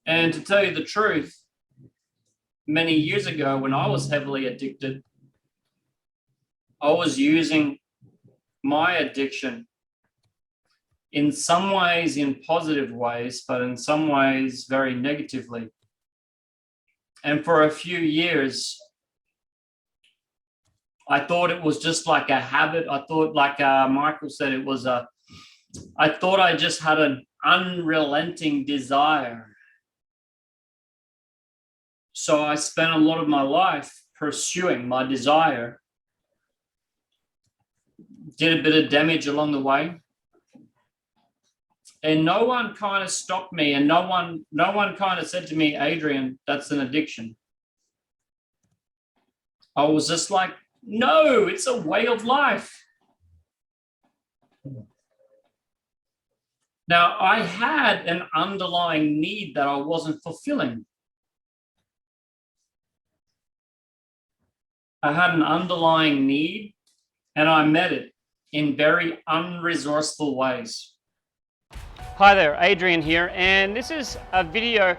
And to tell you the truth, many years ago when I was heavily addicted, I was using my addiction in some ways in positive ways, but in some ways very negatively. And for a few years, I thought it was just like a habit. I thought, like Michael said, I thought I just had an unrelenting desire. So I spent a lot of my life pursuing my desire. Did a bit of damage along the way. And no one kind of stopped me, and no one kind of said to me, Adrian, that's an addiction. I was just like, no, it's a way of life. Now, I had an underlying need that I wasn't fulfilling. I had an underlying need, and I met it in very unresourceful ways. Hi there, Adrian here, and this is a video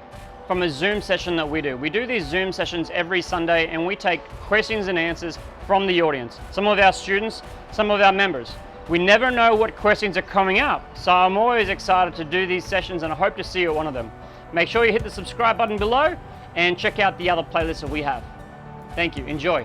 from a Zoom session that we do. We do these Zoom sessions every Sunday, and we take questions and answers from the audience, some of our students, some of our members. We never know what questions are coming up, so I'm always excited to do these sessions, and I hope to see you at one of them. Make sure you hit the subscribe button below and check out the other playlists that we have. Thank you, enjoy.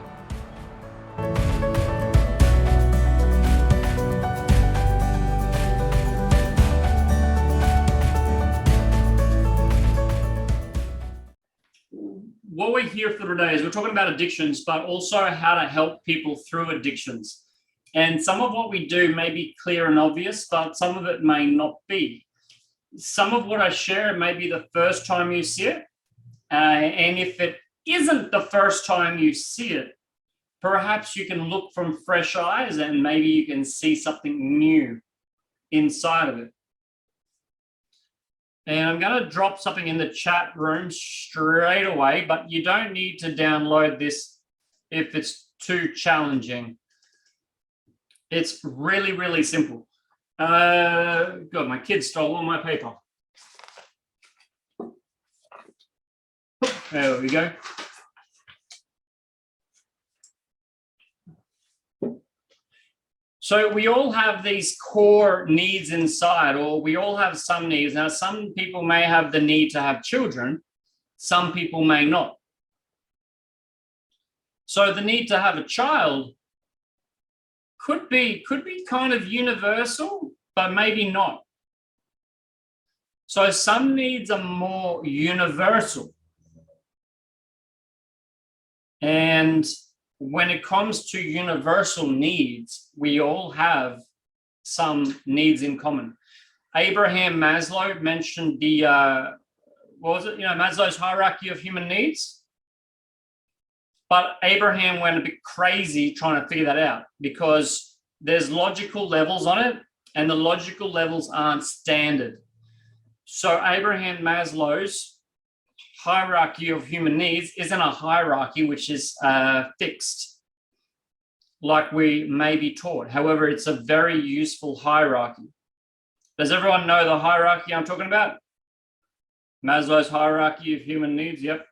What we're here for today is we're talking about addictions, but also how to help people through addictions. And some of what we do may be clear and obvious, but some of it may not be. Some of what I share may be the first time you see it. And if it isn't the first time you see it, perhaps you can look from fresh eyes and maybe you can see something new inside of it. And I'm going to drop something in the chat room straight away, but you don't need to download this if it's too challenging. It's really, really simple. God, my kids stole all my paper. There we go. So we all have these core needs inside, or we all have some needs. Now, some people may have the need to have children. Some people may not. So the need to have a child could be kind of universal, but maybe not. So some needs are more universal. And when it comes to universal needs, we all have some needs in common. Abraham Maslow mentioned the, Maslow's hierarchy of human needs. But Abraham went a bit crazy trying to figure that out because there's logical levels on it and the logical levels aren't standard. So Abraham Maslow's hierarchy of human needs isn't a hierarchy which is fixed like we may be taught. However, it's a very useful hierarchy. Does everyone know the hierarchy I'm talking about? Maslow's hierarchy of human needs, yep.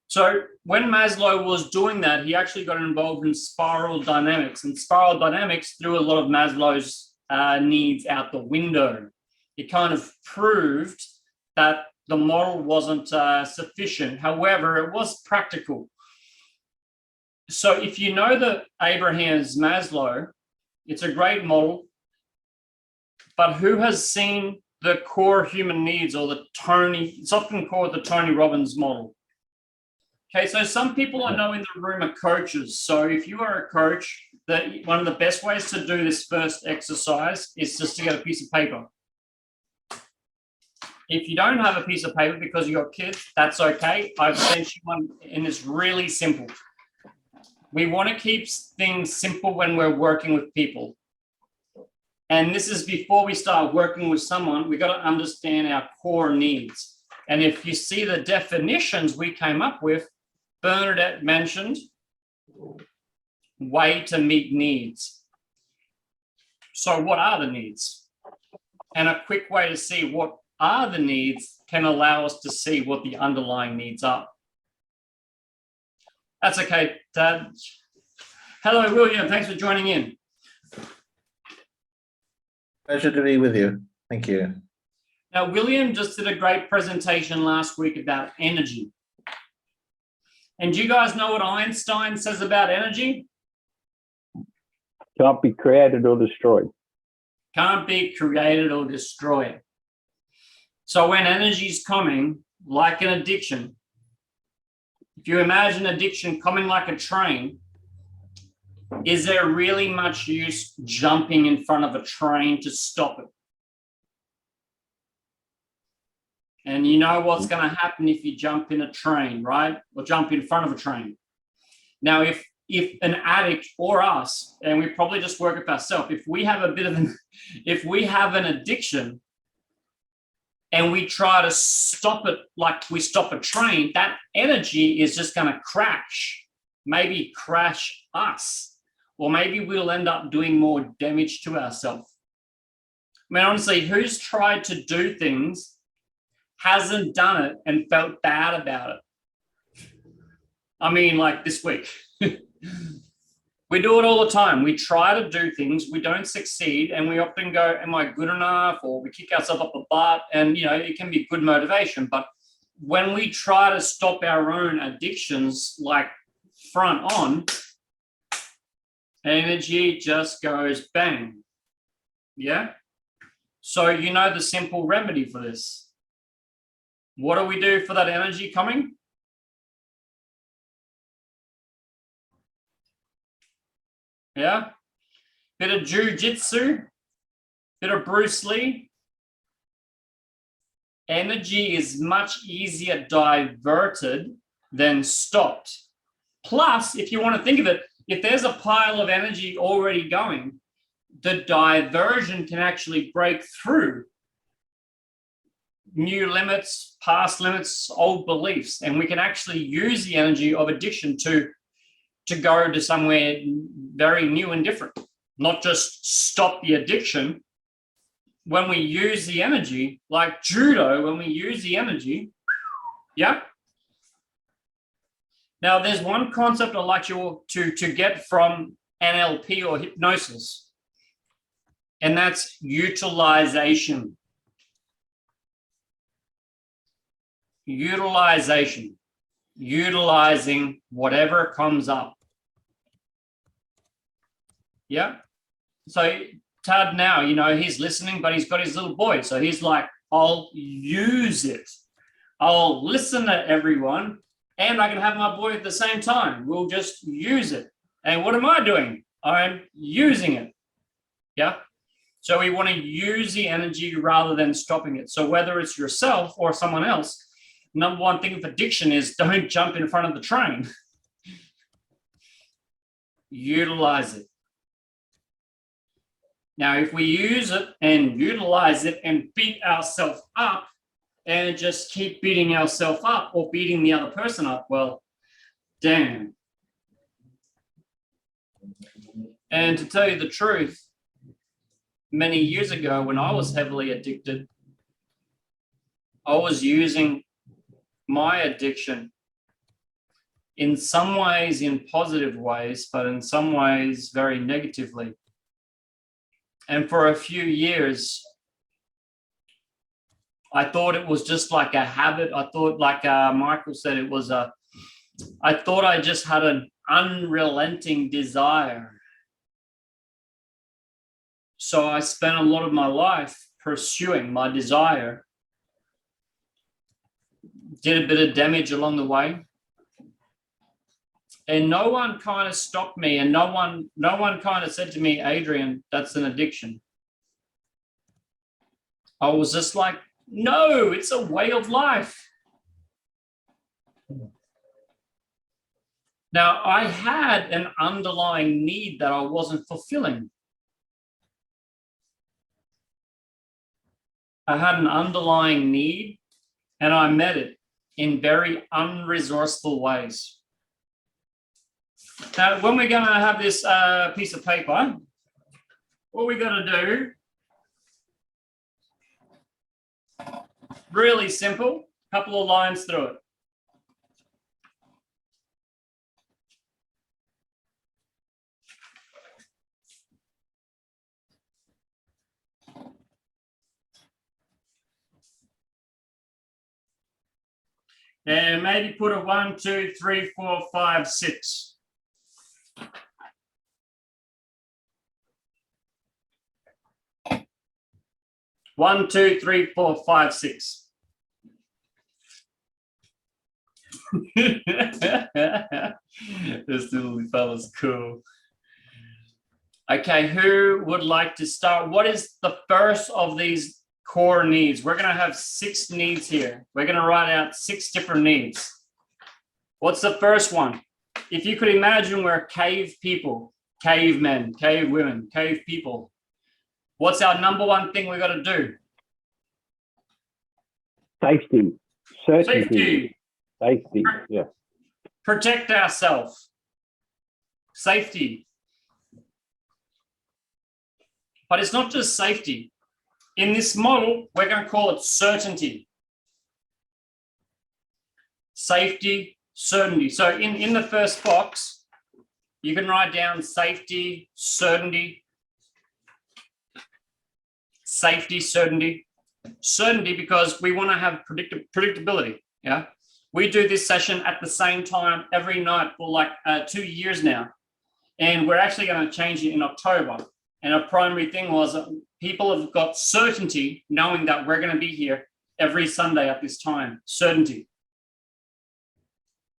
So when Maslow was doing that, he actually got involved in spiral dynamics, and spiral dynamics threw a lot of Maslow's needs out the window. It kind of proved that the model wasn't sufficient. However, it was practical. So if you know the Abraham's Maslow, it's a great model, but who has seen the core human needs, or it's often called the Tony Robbins model? Okay, so some people I know in the room are coaches. So if you are a coach, one of the best ways to do this first exercise is just to get a piece of paper. If you don't have a piece of paper because you got kids, that's okay. I've sent you one, and it's really simple. We want to keep things simple when we're working with people. And this is before we start working with someone, we got to understand our core needs. And if you see the definitions we came up with, Bernadette mentioned way to meet needs. So what are the needs? And a quick way to see what are the needs can allow us to see what the underlying needs are. That's okay, Dad. Hello, William. Thanks for joining in. Pleasure to be with you. Thank you. Now, William just did a great presentation last week about energy. And do you guys know what Einstein says about energy? Can't be created or destroyed. Can't be created or destroyed. So when energy is coming, like an addiction, if you imagine addiction coming like a train, is there really much use jumping in front of a train to stop it? And you know what's going to happen if you jump in a train, right? Or jump in front of a train. Now, if an addict or us, and we probably just work with ourselves, if we have an addiction and we try to stop it like we stop a train, that energy is just going to crash, maybe crash us, or maybe we'll end up doing more damage to ourselves. I mean, honestly, who's tried to do things, hasn't done it, and felt bad about it? I mean, like this week. We do it all the time. We try to do things, we don't succeed, and we often go, am I good enough? Or we kick ourselves up the butt, and it can be good motivation. But when we try to stop our own addictions, like front on, energy just goes bang. Yeah? So you know the simple remedy for this. What do we do for that energy coming? Yeah? Bit of jiu-jitsu, bit of Bruce Lee. Energy is much easier diverted than stopped. Plus, if you want to think of it, if there's a pile of energy already going, the diversion can actually break through new limits, past limits, old beliefs, and we can actually use the energy of addiction to go to somewhere very new and different, not just stop the addiction. When we use the energy, like judo, when we use the energy, yeah. Now, there's one concept I'd like you to get from NLP or hypnosis, and that's utilization. Utilization. Utilizing whatever comes up. Yeah. So Tad now, he's listening, but he's got his little boy. So he's like, I'll use it. I'll listen to everyone, and I can have my boy at the same time. We'll just use it. And what am I doing? I'm using it. Yeah. So we want to use the energy rather than stopping it. So whether it's yourself or someone else, number one thing with addiction is don't jump in front of the train. Utilize it. Now, if we use it and utilize it and beat ourselves up and just keep beating ourselves up or beating the other person up, well, damn. And to tell you the truth, many years ago when I was heavily addicted, I was using my addiction in some ways in positive ways, but in some ways very negatively. And for a few years, I thought it was just like a habit. I thought, like Michael said, I thought I just had an unrelenting desire. So I spent a lot of my life pursuing my desire. Did a bit of damage along the way. And no one kind of stopped me, and no one kind of said to me, Adrian, that's an addiction. I was just like, no, it's a way of life. Now, I had an underlying need that I wasn't fulfilling. I had an underlying need, and I met it in very unresourceful ways. Now, when we're going to have this piece of paper, what we're going to do Really simple. Couple of lines through it. And maybe put a 1, 2, 3, 4, 5, 6. One, two, three, four, five, 6. This little fella's cool. Okay, who would like to start? What is the first of these core needs? We're going to have 6 needs here. We're going to write out 6 different needs. What's the first one? If you could imagine we're cave people, cavemen, cave women, cave people. What's our number one thing we got to do? Safety. Certainty. Safety. Yeah. Protect ourselves. Safety. But it's not just safety. In this model, we're going to call it certainty. Safety, certainty. So in the first box, you can write down safety, certainty. Safety, certainty. Certainty because we want to have predictability. Yeah. We do this session at the same time every night for like 2 years now. And we're actually going to change it in October. And our primary thing was that people have got certainty knowing that we're going to be here every Sunday at this time. Certainty.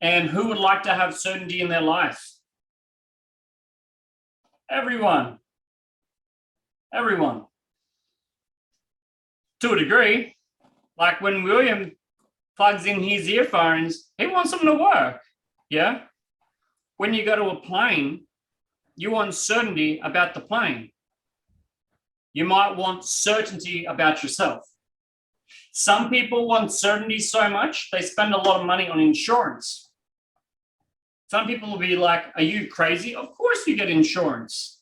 And who would like to have certainty in their life? Everyone. Everyone. To a degree. Like when William plugs in his earphones, he wants them to work. Yeah. When you go to a plane, you want certainty about the plane. You might want certainty about yourself. Some people want certainty so much, they spend a lot of money on insurance. Some people will be like, are you crazy? Of course you get insurance.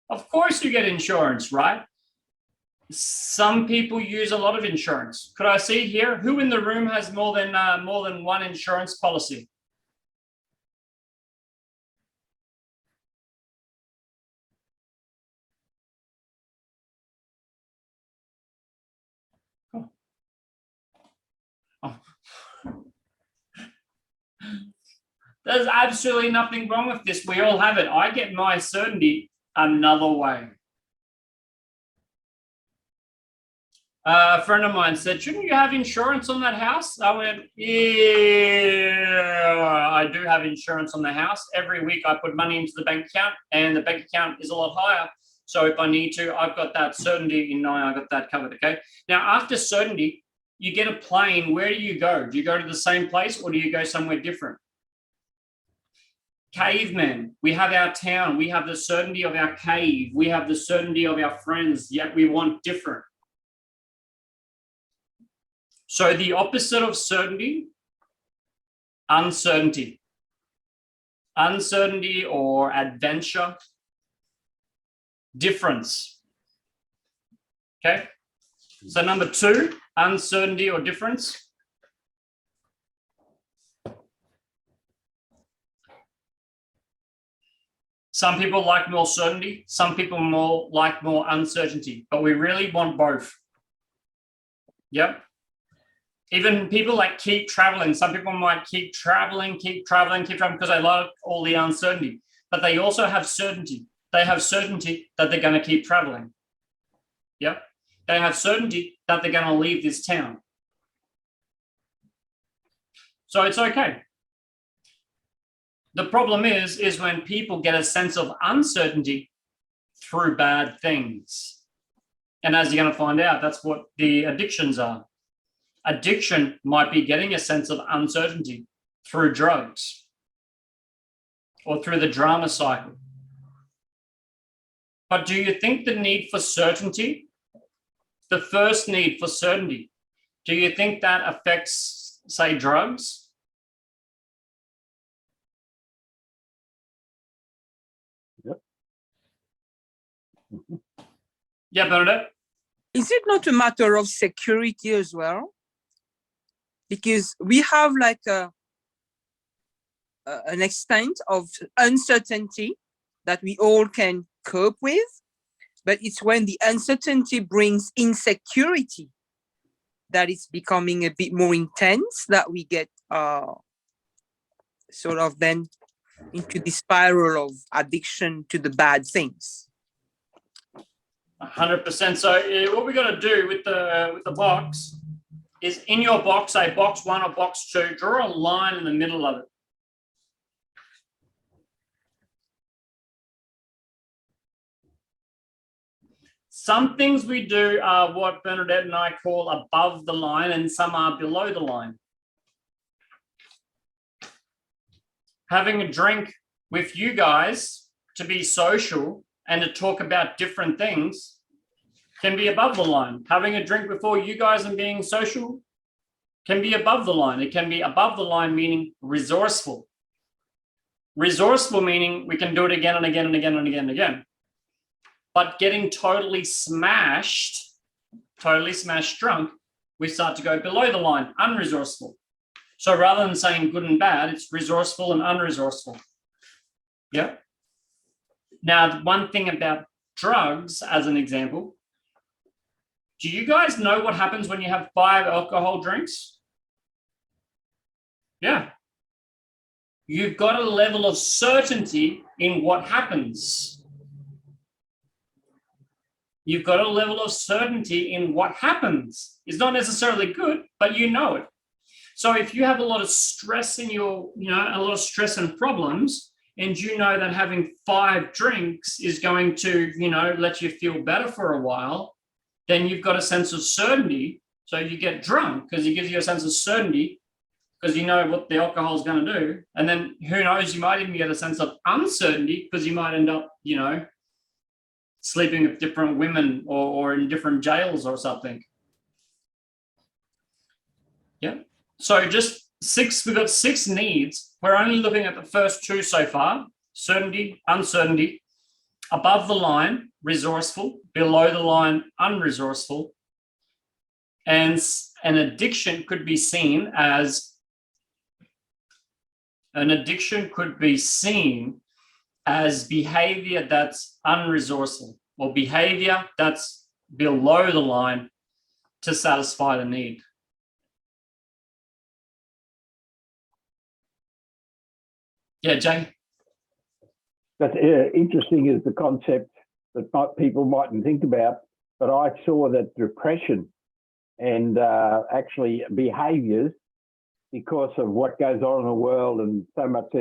Of course you get insurance, right? Some people use a lot of insurance. Could I see here? Who in the room has more than one insurance policy? Oh. There's absolutely nothing wrong with this. We all have it. I get my certainty another way. A friend of mine said, shouldn't you have insurance on that house? I went, yeah, I do have insurance on the house. Every week I put money into the bank account and the bank account is a lot higher. So if I need to, I've got that certainty in knowing I got that covered, okay? Now, after certainty, you get a plane. Where do you go? Do you go to the same place or do you go somewhere different? Cavemen, we have our town. We have the certainty of our cave. We have the certainty of our friends, yet we want different. So the opposite of certainty, uncertainty. Uncertainty or adventure, difference. Okay, so number 2, uncertainty or difference. Some people like more certainty, some people like more uncertainty, but we really want both. Yep. Even people like keep traveling. Some people might keep traveling because they like all the uncertainty, but they also have certainty. They have certainty that they're going to keep traveling. Yep. They have certainty that they're going to leave this town. So it's okay. The problem is when people get a sense of uncertainty through bad things. And as you're going to find out, that's what the addictions are. Addiction might be getting a sense of uncertainty through drugs or through the drama cycle. But do you think the need for certainty, the first need for certainty, do you think that affects, say, drugs? Yep. Yeah, Bernadette? Is it not a matter of security as well? Because we have like an extent of uncertainty that we all can cope with, but it's when the uncertainty brings insecurity that it's becoming a bit more intense, that we get sort of then into the spiral of addiction to the bad things. 100%. So what we got to do with the box is, in your box, say box 1 or box 2, draw a line in the middle of it. Some things we do are what Bernadette and I call above the line, and some are below the line. Having a drink with you guys to be social and to talk about different things can be above the line. Having a drink before you guys and being social can be above the line. It can be above the line, meaning resourceful. Resourceful meaning we can do it again and again and again and again and again. But getting totally smashed drunk, we start to go below the line, unresourceful. So rather than saying good and bad, it's resourceful and unresourceful. Yeah. Now, one thing about drugs, as an example, do you guys know what happens when you have 5 alcohol drinks? Yeah. You've got a level of certainty in what happens. You've got a level of certainty in what happens. It's not necessarily good, but you know it. So if you have a lot of stress in your, a lot of stress and problems, and you know that having 5 drinks is going to, let you feel better for a while, then you've got a sense of certainty. So you get drunk because it gives you a sense of certainty because you know what the alcohol is going to do. And then who knows, you might even get a sense of uncertainty because you might end up, sleeping with different women or in different jails or something. Yeah. So just 6, we've got 6 needs. We're only looking at the first 2 so far: certainty, uncertainty. Above the line, resourceful; below the line, unresourceful. And an addiction could be seen as behavior that's unresourceful, or behavior that's below the line to satisfy the need. Yeah, Jay? That's interesting is the concept that people mightn't think about, but I saw that depression and actually behaviours, because of what goes on in the world and so much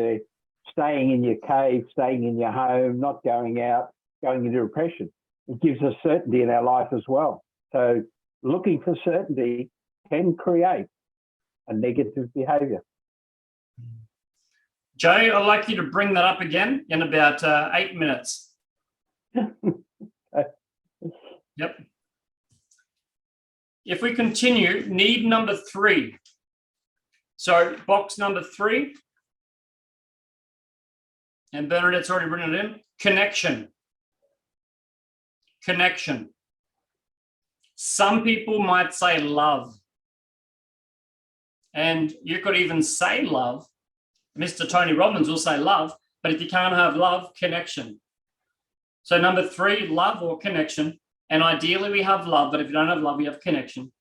staying in your cave, staying in your home, not going out, going into depression. It gives us certainty in our life as well. So looking for certainty can create a negative behaviour. Joe, I'd like you to bring that up again in about 8 minutes. Yep. If we continue, need number 3. So box number 3, and Bernadette's already written it in: connection. Connection. Some people might say love. And you could even say love. Mr. Tony Robbins will say love, but if you can't have love, connection. So number 3, love or connection. And ideally we have love, but if you don't have love, we have connection.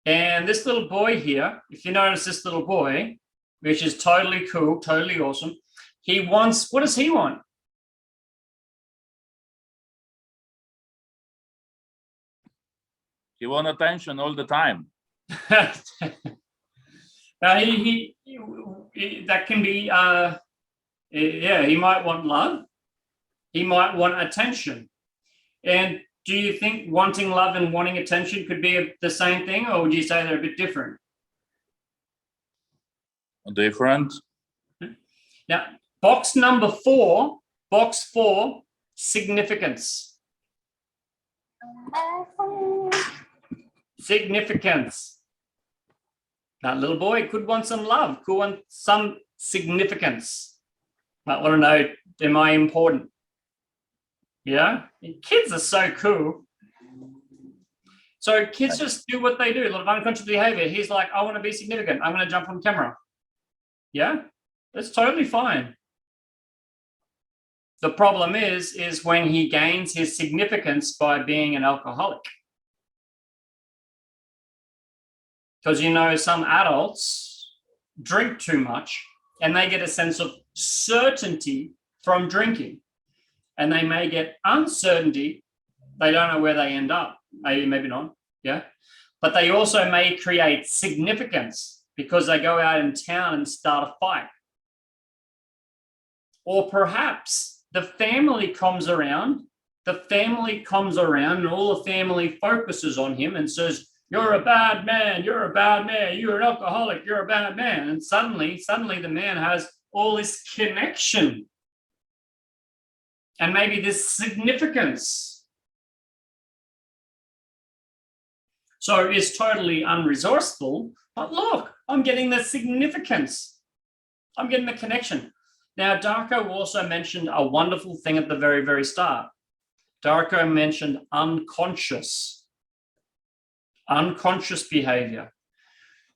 And this little boy here, if you notice this little boy, which is totally cool, totally awesome, he wants, what does he want? He wants attention all the time. Now he that can be, he might want love. He might want attention. And do you think wanting love and wanting attention could be the same thing, or would you say they're a bit different? Different. Now, box number 4, box 4, significance. Significance. That little boy could want some love, could want some significance. Might want to know, am I important? Yeah, kids are so cool. So kids just do what they do, a lot of unconscious behavior. He's like, I want to be significant. I'm going to jump on camera. Yeah, that's totally fine. The problem is when he gains his significance by being an alcoholic. Because, you know, some adults drink too much and they get a sense of certainty from drinking. And they may get uncertainty. They don't know where they end up. Maybe not, yeah. But they also may create significance because they go out in town and start a fight. Or perhaps the family comes around and all the family focuses on him and says, you're a bad man, you're an alcoholic, you're a bad man. And suddenly the man has all this connection and maybe this significance. So it's totally unresourceful, but look, I'm getting the significance. I'm getting the connection. Now, Darko also mentioned a wonderful thing at the very, very start. Darko mentioned unconscious behavior.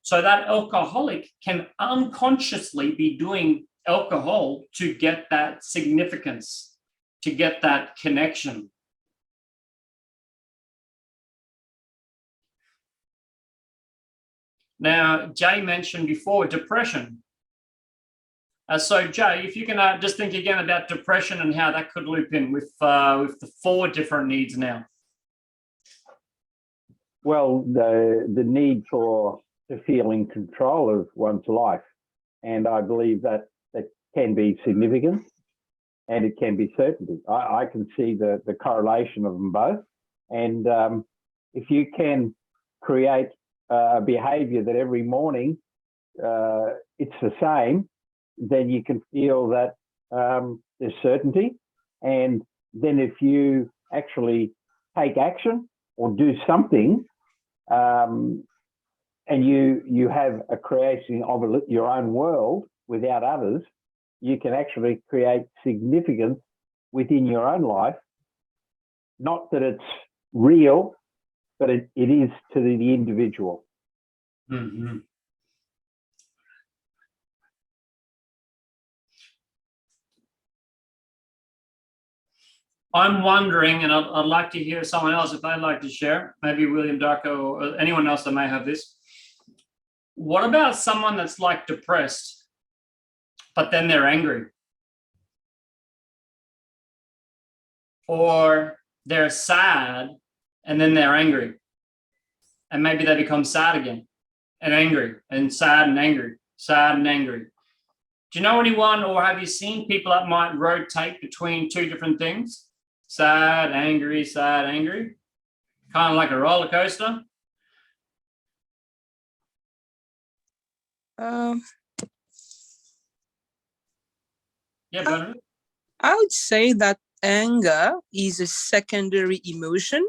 So that alcoholic can unconsciously be doing alcohol to get that significance, to get that connection. Now, Jay mentioned before depression. So Jay, if you can just think again about depression and how that could loop in with the 4 different needs now. Well, the need to feel in control of one's life, and I believe that can be significant, and it can be certainty. I can see the correlation of them both, and if you can create a behaviour that every morning it's the same, then you can feel that there's certainty, and then if you actually take action or do something, and you have a creation of your own world without others, you can actually create significance within your own life. Not that it's real, but it is to the individual. Mm-hmm. I'm wondering, and I'd like to hear someone else if they'd like to share, maybe William Darko or anyone else that may have this. What about someone that's like depressed, but then they're angry? Or they're sad and then they're angry. And maybe they become sad again and angry and sad and angry, sad and angry. Do you know anyone, or have you seen people that might rotate between 2 different things? Sad, angry, kind of like a roller coaster. Yeah, Bernard? I would say that anger is a secondary emotion.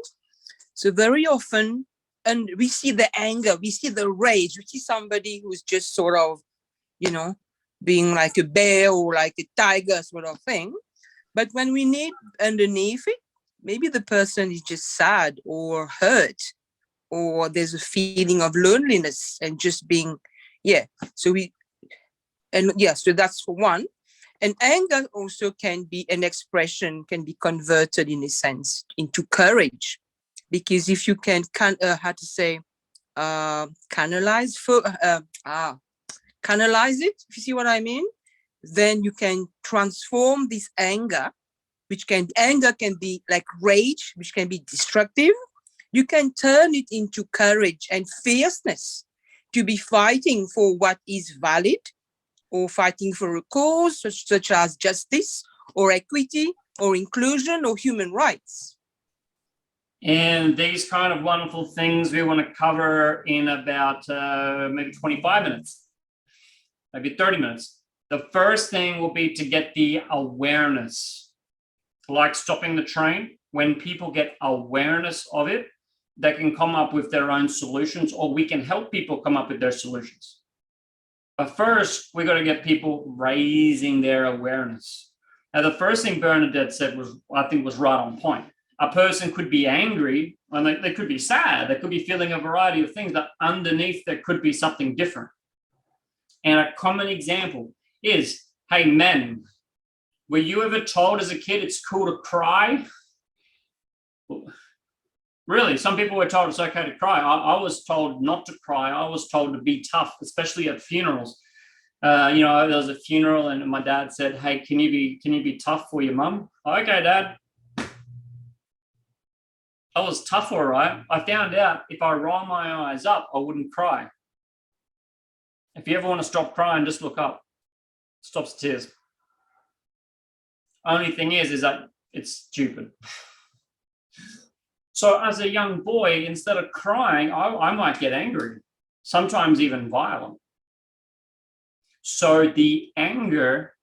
So very often, and we see the anger, we see the rage, we see somebody who's just sort of, being like a bear or like a tiger sort of thing. But when we need underneath it, maybe the person is just sad or hurt, or there's a feeling of loneliness and just being, So that's for one. And anger also can be an expression, can be converted in a sense into courage. Because if you can canalize it, if you see what I mean, then you can transform this anger, anger can be like rage, which can be destructive. You can turn it into courage and fierceness to be fighting for what is valid, or fighting for a cause such as justice or equity or inclusion or human rights. And these kind of wonderful things we want to cover in about maybe 25 minutes, maybe 30 minutes. The first thing will be to get the awareness, like stopping the train. When people get awareness of it, they can come up with their own solutions, or we can help people come up with their solutions. But first, we got to get people raising their awareness. Now, the first thing Bernadette said was, I think, was right on point. A person could be angry, and they could be sad. They could be feeling a variety of things, but underneath there could be something different. And a common example is, hey, men, were you ever told as a kid it's cool to cry? Really, some people were told it's okay to cry. I was told not to cry. I was told to be tough, especially at funerals. There was a funeral and my dad said, hey, can you be tough for your mum? Okay, Dad. I was tough, all right. I found out if I roll my eyes up, I wouldn't cry. If you ever want to stop crying, just look up. Stops the tears. Only thing is that it's stupid. So as a young boy, instead of crying, I might get angry, sometimes even violent. So the anger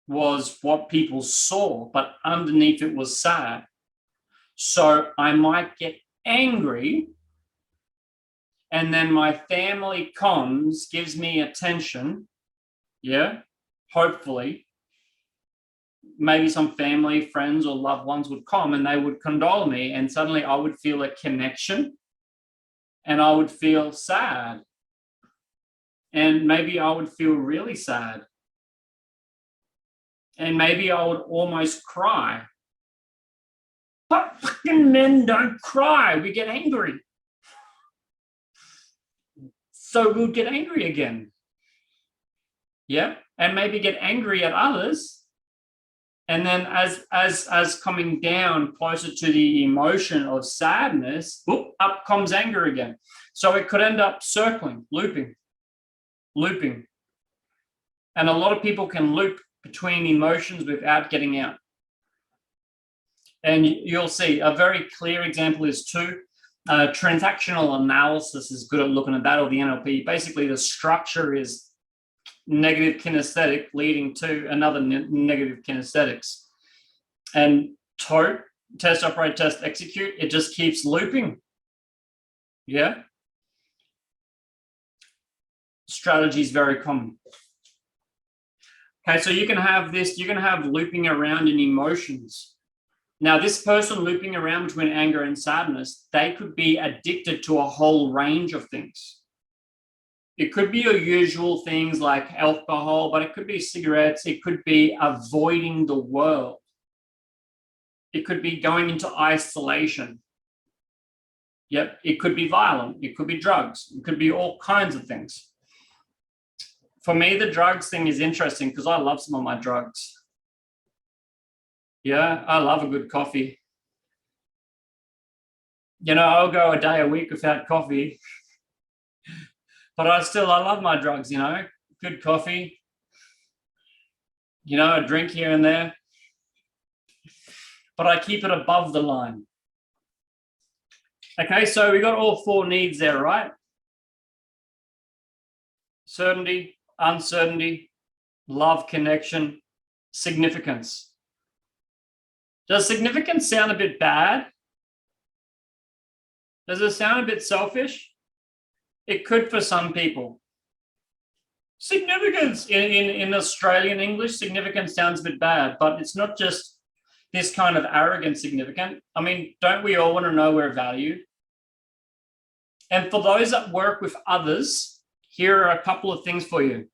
was what people saw, but underneath it was sad. So I might get angry, and then my family comes, gives me attention, hopefully. Maybe some family, friends, or loved ones would come and they would condole me, and suddenly I would feel a connection and I would feel sad. And maybe I would feel really sad. And maybe I would almost cry. But fucking men don't cry. We get angry. So we'll get angry again. Yeah. And maybe get angry at others. And then as coming down closer to the emotion of sadness, up comes anger again. So it could end up circling, looping. And a lot of people can loop between emotions without getting out. And you'll see a very clear example is transactional analysis is good at looking at that, or the NLP. Basically, the structure is negative kinesthetic leading to another negative kinesthetics. And test, operate, test, execute, it just keeps looping. Yeah. Strategy is very common. Okay, so you can have this, you can have looping around in emotions. Now, this person looping around between anger and sadness, they could be addicted to a whole range of things. It could be your usual things like alcohol, but it could be cigarettes. It could be avoiding the world. It could be going into isolation. Yep, it could be violent. It could be drugs. It could be all kinds of things. For me, the drugs thing is interesting because I love some of my drugs. Yeah, I love a good coffee. I'll go a day a week without coffee. But I love my drugs, good coffee, a drink here and there. But I keep it above the line. Okay, so we got all four needs there, right? Certainty, uncertainty, love, connection, significance. Does significance sound a bit bad? Does it sound a bit selfish? It could for some people. Significance in Australian English, significance sounds a bit bad, but it's not just this kind of arrogant significant. I mean, don't we all want to know we're valued? And for those that work with others, here are a couple of things for you.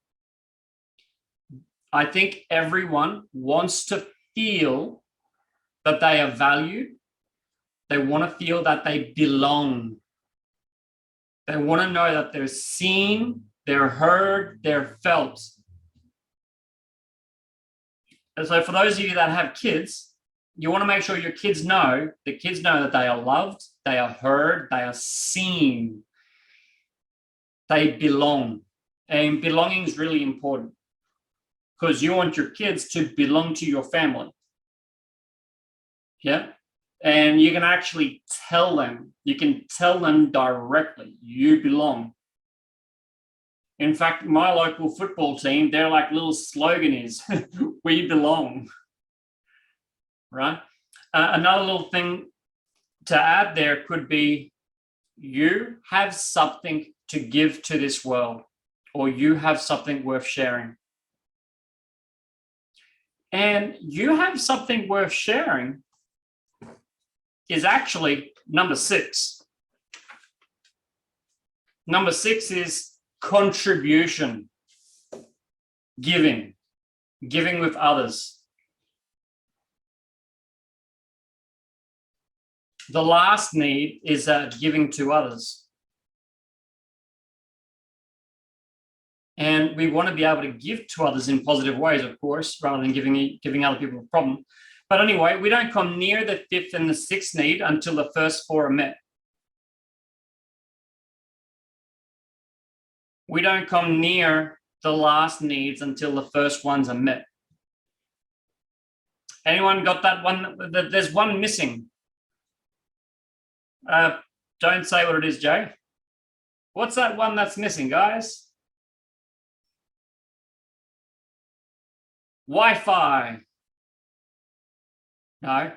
I think everyone wants to feel that they are valued. They want to feel that they belong. They want to know that they're seen, they're heard, they're felt. And so for those of you that have kids, you want to make sure your kids know that they are loved, they are heard, they are seen, they belong. And belonging is really important because you want your kids to belong to your family. Yeah. And you can actually tell them, directly, you belong. In fact, my local football team, their little slogan is, we belong, right? Another little thing to add there could be, you have something to give to this world. or you have something worth sharing. And you have something worth sharing is actually number 6. Number 6 is contribution, giving with others. The last need is giving to others. And we want to be able to give to others in positive ways, of course, rather than giving other people a problem. But anyway, we don't come near the 5th and the 6th need until the first 4 are met. We don't come near the last needs until the first ones are met. Anyone got that one? There's one missing. Don't say what it is, Jay. What's that one that's missing, guys? Wi-Fi. No.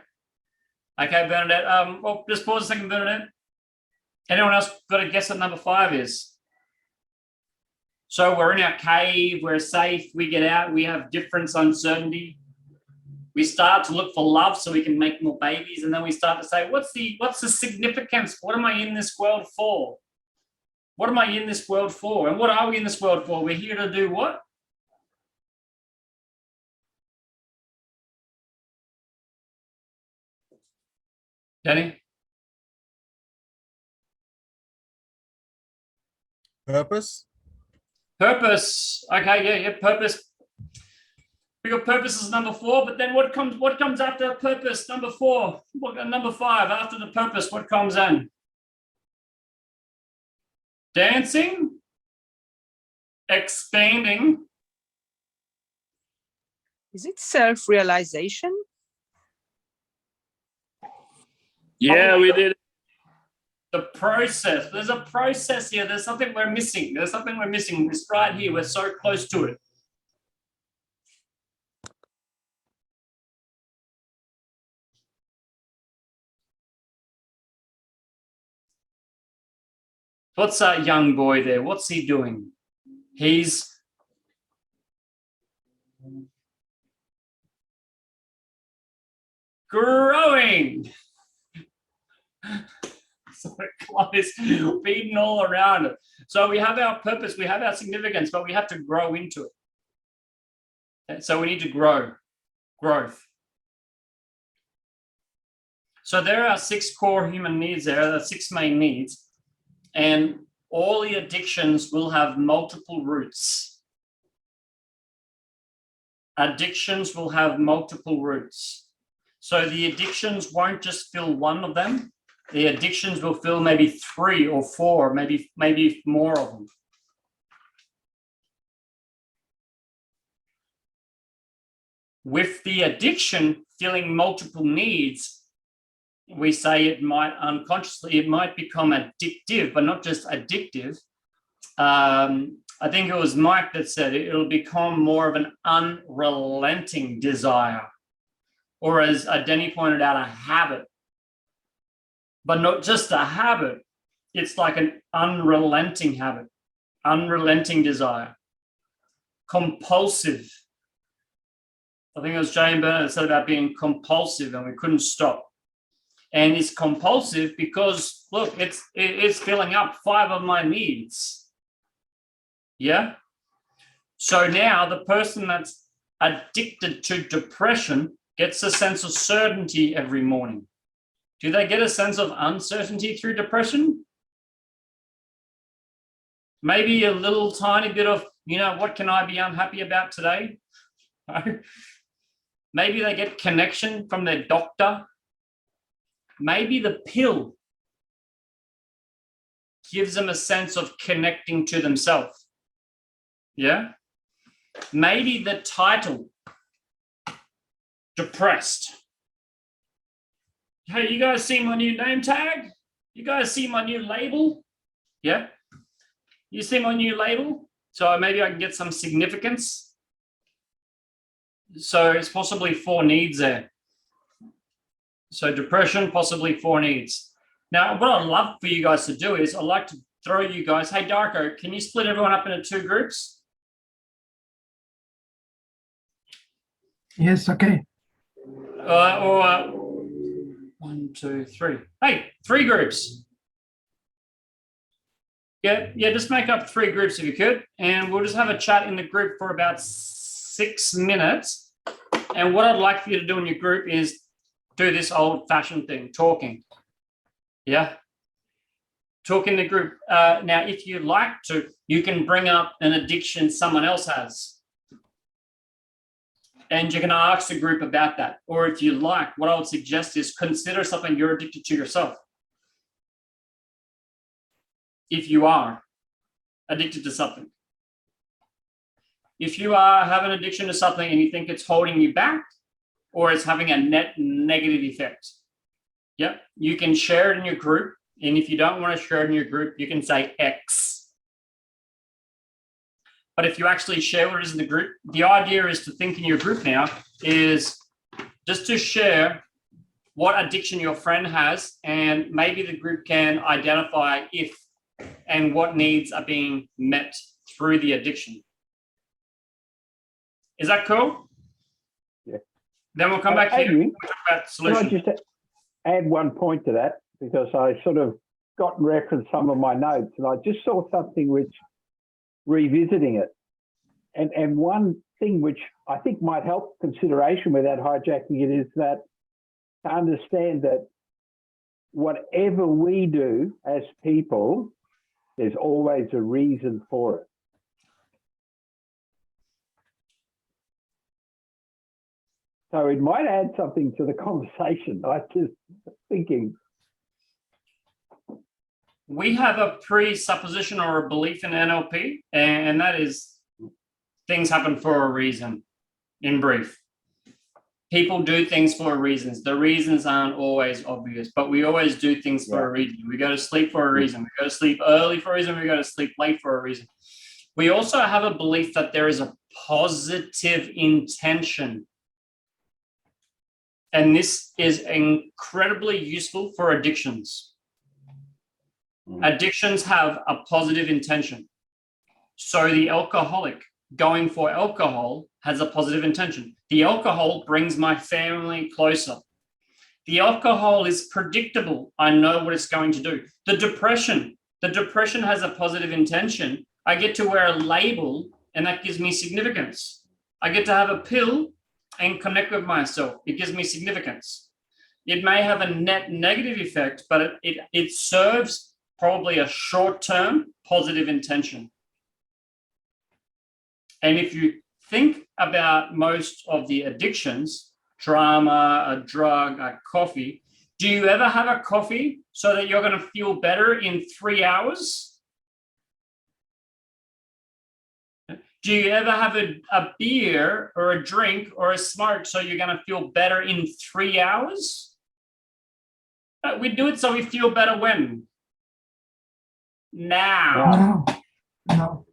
Okay, Bernadette. Well, just pause a second, Bernadette. Anyone else got a guess what number 5 is? So we're in our cave, we're safe, we get out, we have difference, uncertainty. We start to look for love so we can make more babies, and then we start to say, what's the significance? What am I in this world for? What am I in this world for? And what are we in this world for? We're here to do what? Danny? Purpose? Purpose. Okay, yeah, purpose. We got purpose as number 4, but then what comes after purpose? Number 4. Number 5, after the purpose, what comes in? Dancing, expanding. Is it self-realization? Yeah, we did. The process. There's a process here. There's something we're missing. There's something we're missing. It's right here. We're so close to it. What's that young boy there? What's he doing? He's growing. So close, beating all around it. So we have our purpose, we have our significance, but we have to grow into it. Okay, so we need to grow, growth. So there are 6 core human needs there, the 6 main needs, and all the addictions will have multiple roots. Addictions will have multiple roots. So the addictions won't just fill one of them. The addictions will fill maybe 3 or 4, maybe more of them. With the addiction filling multiple needs, we say it might unconsciously, it might become addictive, but not just addictive. I think it was Mike that said it'll become more of an unrelenting desire, or as Denny pointed out, a habit. But not just a habit, it's like an unrelenting habit, unrelenting desire, compulsive. I think it was Jane Bernard that said about being compulsive and we couldn't stop. And it's compulsive because, look, it's filling up 5 of my needs. Yeah? So now the person that's addicted to depression gets a sense of certainty every morning. Do they get a sense of uncertainty through depression? Maybe a little tiny bit of, what can I be unhappy about today? Maybe they get connection from their doctor. Maybe the pill gives them a sense of connecting to themselves. Yeah? Maybe the title, depressed. Hey, you guys see my new name tag? You guys see my new label? Yeah? You see my new label? So maybe I can get some significance. So it's possibly 4 needs there. So depression, possibly 4 needs. Now, what I'd love for you guys to do is I'd like throw you guys, hey, Darko, can you split everyone up into 2 groups? Yes, okay. Or 1, 2, 3. Hey, 3 groups. Yeah, just make up 3 groups if you could, and we'll just have a chat in the group for about 6 minutes. And what I'd like for you to do in your group is do this old-fashioned thing, talking. Yeah? Talk in the group. Now, if you like to, you can bring up an addiction someone else has. And you can ask the group about that. Or if you like, what I would suggest is consider something you're addicted to yourself. If you are addicted to something. If you have an addiction to something and you think it's holding you back or it's having a net negative effect, yep, you can share it in your group. And if you don't want to share it in your group, you can say X. But if you actually share what it is in the group, the idea is to think in your group now is just to share what addiction your friend has, and maybe the group can identify if and what needs are being met through the addiction. Is that cool? Yeah. Then we'll come back here and we'll talk about solutions. Can I just add one point to that? Because I sort of got and referenced some of my notes, and I just saw something which, revisiting it, and one thing which I think might help consideration without hijacking it is that to understand that whatever we do as people, there's always a reason for it. So it might add something to the conversation. I was just thinking. We have a presupposition or a belief in NLP, and that is things happen for a reason, in brief. People do things for reasons. The reasons aren't always obvious, but we always do things for a reason. We go to sleep for a reason. We go to sleep early for a reason. We go to sleep late for a reason. We also have a belief that there is a positive intention. And this is incredibly useful for addictions. Addictions have a positive intention. So the alcoholic going for alcohol has a positive intention. The alcohol brings my family closer. The alcohol is predictable. I know what it's going to do. The depression has a positive intention. I get to wear a label, and that gives me significance. I get to have a pill and connect with myself. It gives me significance. It may have a net negative effect, but it serves probably a short-term positive intention. And if you think about most of the addictions, drama, a drug, a coffee, do you ever have a coffee so that you're going to feel better in 3 hours? Do you ever have a beer or a drink or a smoke so you're going to feel better in 3 hours? We do it so we feel better when? Now. No.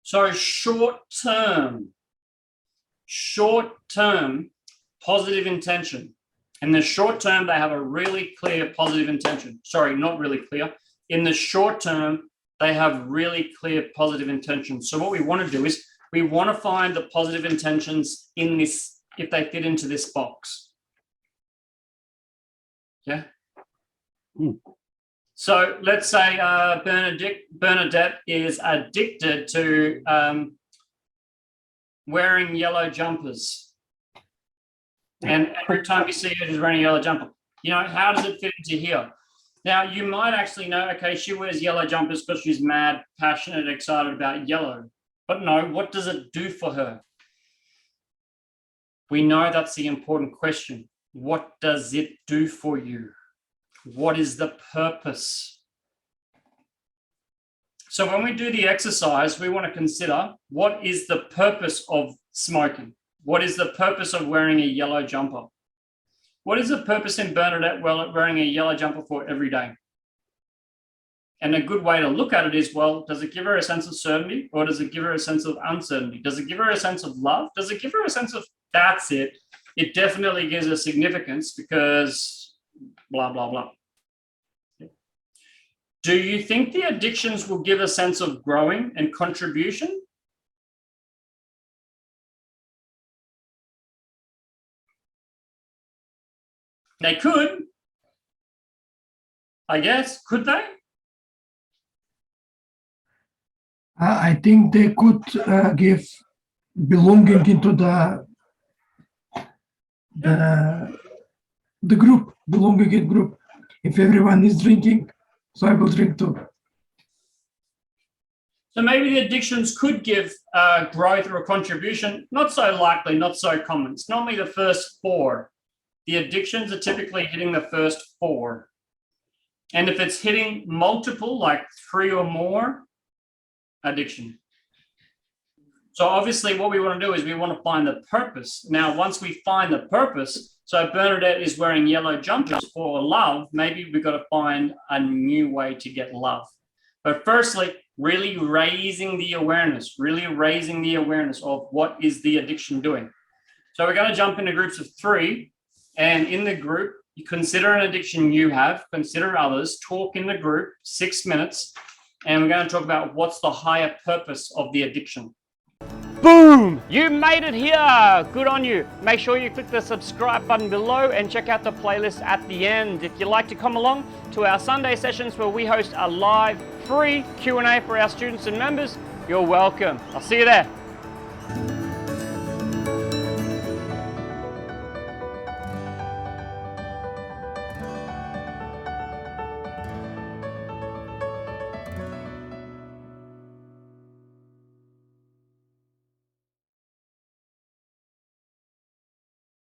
So short-term positive intention. In the short term, they have a really clear positive intention. Sorry, not really clear. In the short term, they have really clear positive intentions. So what we want to do is we want to find the positive intentions in this, if they fit into this box. Yeah. So let's say Bernadette is addicted to wearing yellow jumpers. And every time you see her, she's wearing a yellow jumper. You know, how does it fit into here? Now, you might actually know, okay, she wears yellow jumpers because she's mad, passionate, excited about yellow. But no, what does it do for her? We know that's the important question. What does it do for you? What is the purpose? So when we do the exercise, we want to consider what is the purpose of smoking? What is the purpose of wearing a yellow jumper? What is the purpose in Bernadette wearing a yellow jumper for every day? And a good way to look at it is, well, does it give her a sense of certainty, or does it give her a sense of uncertainty? Does it give her a sense of love? Does it give her a sense of that's it? It definitely gives her significance because blah, blah, blah. Do you think the addictions will give a sense of growing and contribution? They could, I guess. Could they? I think they could give belonging into the group, belonging in group. If everyone is drinking, so I will drink too. So maybe the addictions could give growth or a contribution. Not so likely, not so common. It's normally the first 4. The addictions are typically hitting the first 4. And if it's hitting multiple, like 3 or more, addiction. So obviously what we want to do is we want to find the purpose. Now, once we find the purpose, so Bernadette is wearing yellow jumpers for love, maybe we've got to find a new way to get love. But firstly, really raising the awareness of what is the addiction doing. So we're going to jump into groups of 3. And in the group, you consider an addiction you have, consider others, talk in the group, 6 minutes, and we're going to talk about what's the higher purpose of the addiction. Boom! You made it here! Good on you. Make sure you click the subscribe button below and check out the playlist at the end. If you'd like to come along to our Sunday sessions where we host a live, free Q&A for our students and members, you're welcome. I'll see you there.